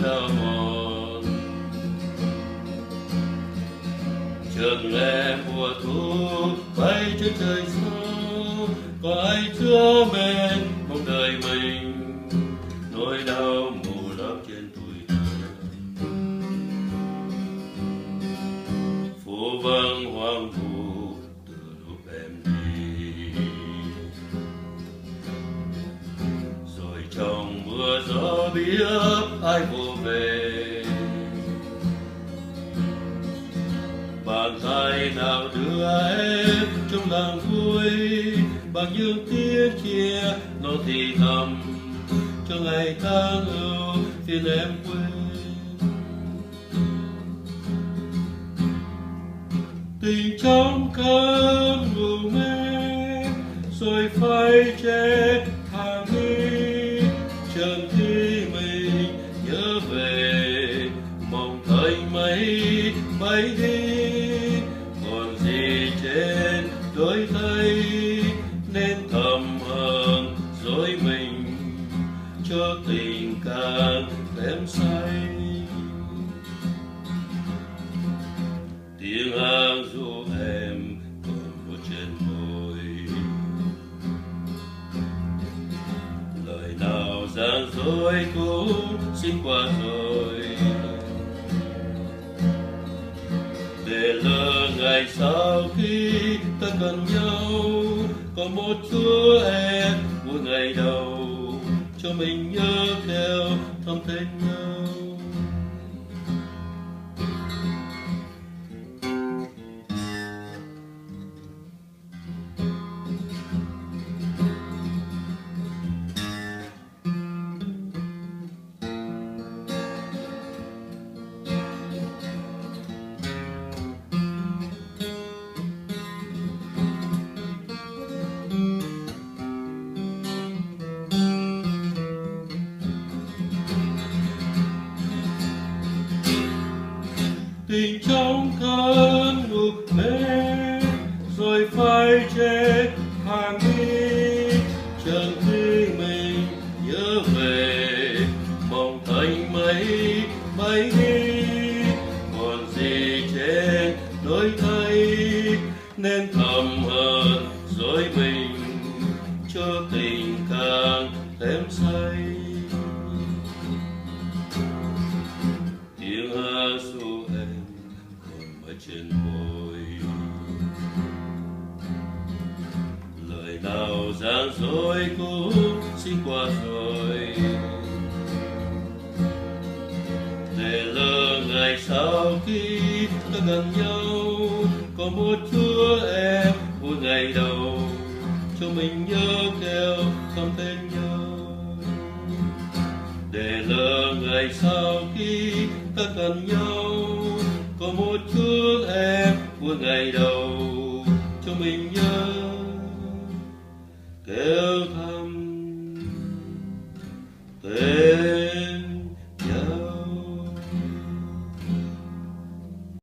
đau mòn. Trường em mùa thu bay trên trời sao, có ai chưa bên mong đời mình, nỗi đau mù lấp trên tuổi thơ. Phố vắng hoang vu từ lúc em đi, rồi trong mưa gió biết ai vô về. Bàn tay nào đưa em trong làng vui, bằng những tiếng chia nó thì thầm cho ngày tháng ưu phiền em quên. Tình trong cơn mù mê rồi phai che hàng mi, chợt khi mình nhớ về mong thấy mây bay đi, còn gì trên đôi tay nên thầm hờn dối mình cho tình càng thêm say. Tiếng hát ru em còn một trên môi, lời nào gian dối cũng xin qua rồi, để lỡ ngày sau khi ta cần nhau, còn một chúa em của ngày đầu cho mình nhớ theo thầm tên nhau. Tình trong cơn ngục mê rồi phai che hàng mi, chợt khi mình nhớ về mong thấy mây bay đi, còn gì trên đôi tay nên thầm hờn dối mình cho tình càng thêm say. Tiếng hát ru em còn ở trên môi, lời nào gian dối cũng xin qua rồi, để lỡ ngày sau khi ta gần nhau, có một chúa em của ngày đầu cho mình nhớ theo không tên nhau. Để lỡ ngày sau khi ta cần nhau, có một chúa em của ngày đầu cho mình nhớ kêu thầm tên